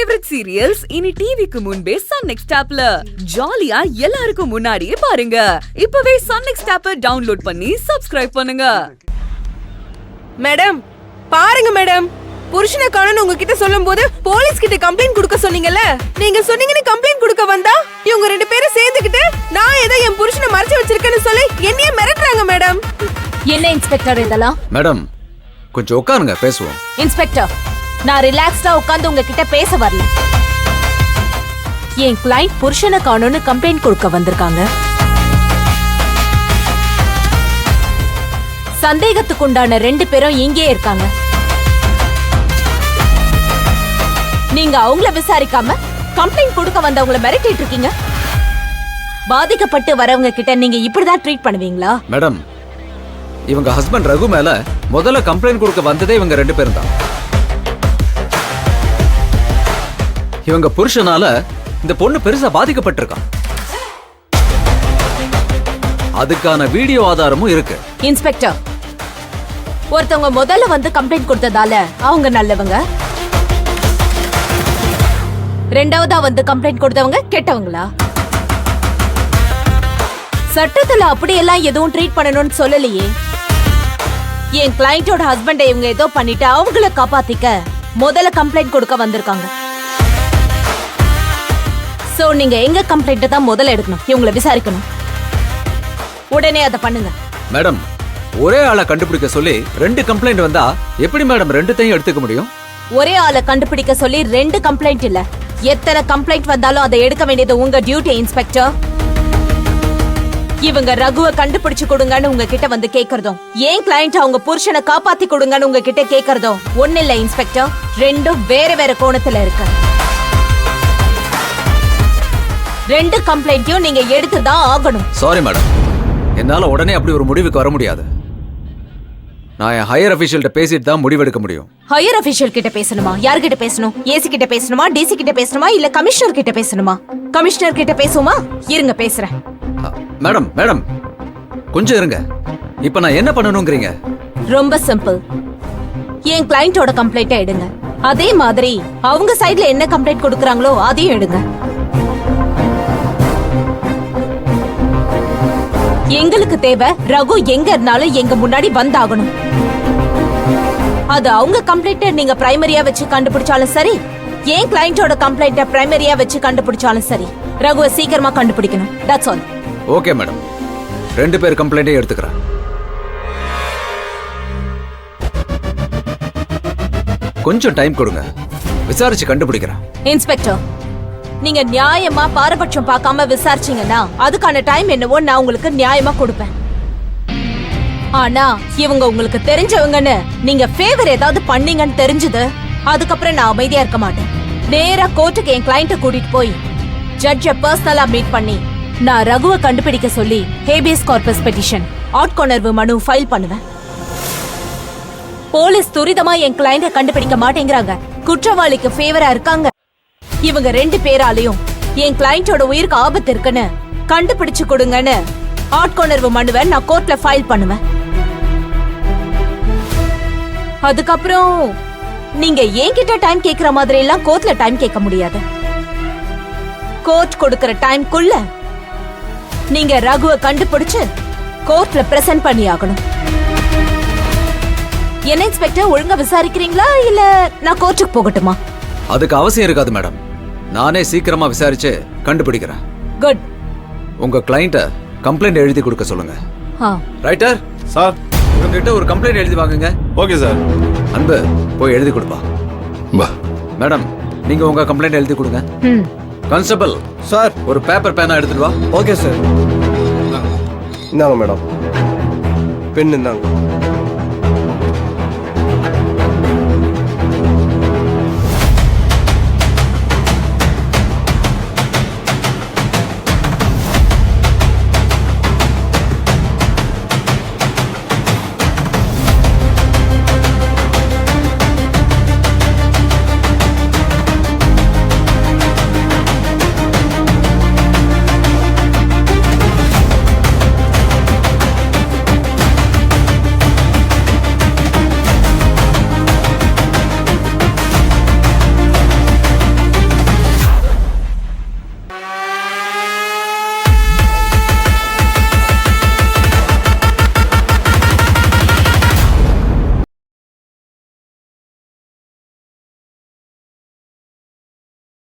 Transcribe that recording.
Favourite serials இனி டிவிக்கு முன்பே சன் நெக்ஸ்ட் ஆப்ல ஜாலியா எல்லாருக்கும் முன்னாடியே பாருங்க. இப்பவே சன் நெக்ஸ்ட் ஆப்பை டவுன்லோட் பண்ணி சப்ஸ்கிரைப் பண்ணுங்க. மேடம் பாருங்க மேடம், புருஷனை காணோம்னு உங்ககிட்ட சொல்லும்போது போலீஸ் கிட்ட கம்ப்ளைண்ட் கொடுக்க சொன்னீங்கல்ல, நீங்க சொன்னீங்கன்னு கம்ப்ளைண்ட் கொடுக்க வந்தா இவங்க ரெண்டு பேரும் சேர்ந்துக்கிட்டு நான் ஏதோ என் புருஷனை மறைச்சு வச்சிருக்கேன்னு சொல்லி என்னையே மிரட்டுறாங்க மேடம். என்ன இன்ஸ்பெக்டர் இதெல்லாம்? மேடம் கொஞ்சம் உட்காருங்க, பேசுவோம். இன்ஸ்பெக்டர், நான் ரிலாக்ஸ்டா உட்கார்ந்து உங்ககிட்ட பேச வரல. என் கிளைண்ட் புருஷனை காணோம்னு கம்ப்ளைண்ட் கொடுக்க வந்திருக்காங்க. சந்தேகத்துக்குண்டான 2 பேரும் இங்கே இருக்காங்க. நீங்க அவங்கள விசாரிக்காம கம்ப்ளைண்ட் கொடுக்க வந்தவங்கள மிரட்டிட்டு இருக்கீங்க. பாதிக்கப்பட்டு வரவங்க கிட்ட நீங்க இப்படிதான் ட்ரீட் பண்ணுவீங்களா? மேடம், இவங்க ஹஸ்பண்ட் ரகு மேல முதல்ல கம்ப்ளைண்ட் கொடுக்க வந்ததே இவங்க 2 பேரும் தான். இவங்க புருஷனால இந்த பொண்ணு பெருசா பாதிக்கப்பட்டிருக்கான். அதுக்கான வீடியோ ஆதாரமும் இருக்கு. இன்ஸ்பெக்டர், ஒருத்தவங்க முதல்ல வந்து கம்ப்ளைண்ட் கொடுத்ததால அவங்க நல்லவங்க, ரெண்டாவதா வந்து கம்ப்ளைண்ட் கொடுத்தவங்க கெட்டவங்களா? சட்டத்துல அப்படியெல்லாம் எதுவும் ட்ரீட் பண்ணணும்னு சொல்லலையே. என் கிளையண்டோட ஹஸ்பண்டை இவங்க ஏதோ பண்ணிட்டு அவங்கள காப்பாத்திக்க முதல்ல கம்ப்ளைண்ட் கொடுக்க வந்திருக்காங்க. சோ நீங்க எங்க கம்ப்ளைண்ட் தான் முதல்ல எடுக்கணும், இவங்களை விசாரிக்கணும். உடனே அதை பண்ணுங்க. மேடம், ஒரே ஆளை கண்டுபிடிக்க சொல்லி 2 கம்ப்ளைண்ட் வந்தா எப்படி மேடம் 2த்தையும் எடுத்துக்க முடியும்? ஒரே ஆளை கண்டுபிடிக்க சொல்லி 2 கம்ப்ளைண்ட் இல்ல, எத்தனை கம்ப்ளைண்ட் வந்தாலும் அதை எடுக்க வேண்டியது உங்க டியூட்டி இன்ஸ்பெக்டர். இவங்க ரகுவை கண்டுபிடிச்சு கொடுங்கன்னு உங்ககிட்ட வந்து கேக்குறதும், ஏன் கிளையண்ட் அவங்க புருஷனை காப்பாத்தி கொடுங்கன்னு உங்ககிட்ட கேக்குறதும் ஒண்ணு இல்ல இன்ஸ்பெக்டர். 2ம் வேற வேற கோணத்துல இருக்கு. 2 கம்ப்ளைண்ட்டையும் நீங்க எடுத்துதான் ஆகணும். சாரி மேடம், என்னால உடனே அப்படி ஒரு முடிவுக்கு வர முடியாது. நான் என் ஹையர் அபிஷியல்கிட்ட பேசிட்டு தான் முடிவெடுக்க முடியும். ஹையர் அபிஷியல் கிட்ட பேசணுமா? யார்கிட்ட பேசணும்? ஏசி கிட்ட பேசணுமா, டிசி கிட்ட பேசணுமா, இல்ல கமிஷனர் கிட்ட பேசணுமா? கமிஷனர் கிட்ட பேசுமா? இருங்க பேசுறேன். மேடம் மேடம் கொஞ்சம் இருங்க. இப்ப நான் என்ன பண்ணணும்ங்கறீங்க? ரொம்ப சிம்பிள். என் கிளையண்டோட கம்ப்ளைண்ட்டை எடுங்க. அதே மாதிரி அவங்க சைடுல என்ன கம்ப்ளைண்ட் கொடுக்கறாங்களோ அதையும் எடுங்க. எங்களுக்கு தேவை ரகு எங்க இருந்தாலும் எங்க முன்னாடி வந்தாகணும். அது அவங்க கம்ப்ளைண்ட்டை நீங்க பிரைமரியா வச்சு கண்டுபிடிச்சாலும் சரி, என் கிளையண்டோட கம்ப்ளைண்ட்டை பிரைமரியா வச்சு கண்டுபிடிச்சாலும் சரி, ரகுவை சீக்கிரமா கண்டுபிடிக்கணும். That's all. ஓகே மேடம், 2 பேர் கம்ப்ளைண்ட்டை எடுத்துக்கிறேன். கொஞ்சம் டைம் கொடுங்க, விசாரிச்சு கண்டுபிடிக்கிறேன். இன்ஸ்பெக்டர், நீங்க நியாயமா பாரபட்சம் பார்க்காம விசாரிச்சீங்கன்னா அதுக்கான டைம் என்னவோ நான் உங்களுக்கு நியாயமா கொடுப்பேன். ஆனா இவங்க உங்களுக்கு தெரிஞ்சவங்கன்னு நீங்க ஃபேவர் ஏதாவது பண்ணீங்கன்னு தெரிஞ்சது, அதுக்கப்புறம் நான் அமைதியா இருக்க மாட்டேன். நேரா கோர்ட்டுக்கு என் கிளையண்ட்டை கூட்டிட்டு போய் ஜட்ஜை பர்சனலா மீட் பண்ணி நான் ரகுவை கண்டுபிடிக்க சொல்லி ஹேபியஸ் கார்பஸ் பெட்டிஷன் ஆட்கொணர்வு மனு ஃபைல் பண்ணுவேன். போலீஸ் துரிதமா என் கிளையண்ட்டை கண்டுபிடிக்க மாட்டேங்கிறாங்க, குற்றவாளிக்கு ஃபேவரா இருக்காங்க. இவங்க 2 பேராலையும் என் கிளையண்டோட உயிருக்கு ஆபத்து இருக்குன்னு கண்டுபிடிச்சு கொடுங்கன்னு ஆட்கொணர்வு மனுவை நான் கோர்ட்ல ஃபைல் பண்ணுவேன். அதுக்கப்புறம் நீங்க என்கிட்ட டைம் கேக்குற மாதிரி எல்லாம் கோர்ட்ல டைம் கேட்க முடியாது. கோர்ட் கொடுக்கிற டைம்க்குள்ள நீங்க ரகுவை கண்டுபிடிச்சு கோர்ட்ல பிரசன்ட் பண்ணி ஆகணும். என்ன இன்ஸ்பெக்டர், ஒழுங்கா விசாரிக்கிறீங்களா இல்ல நான் கோர்ட்டுக்கு போகட்டுமா? அதுக்கு அவசியம் இருக்காது மேடம், நானே சீக்கிரமா விசாரிச்சு கண்டுபிடிக்கிறேன். குட். உங்க கிளையண்ட்ட கம்ப்ளைண்ட் எழுதி கொடுக்க சொல்லுங்க. ரைட்டர் சார், உங்ககிட்ட ஒரு கம்ப்ளைண்ட் எழுதி வாங்குங்க. Okay sir. அன்பு போய் எழுதி கொடுப்பா. மேடம், நீங்க உங்க கம்ப்ளைண்ட் எழுதி கொடுங்க. கான்ஸ்டபிள் சார், ஒரு பேப்பர் பேனா எடுத்துட்டு வா. Okay sir. இந்தாங்க மேடம், பென் இந்தாங்க.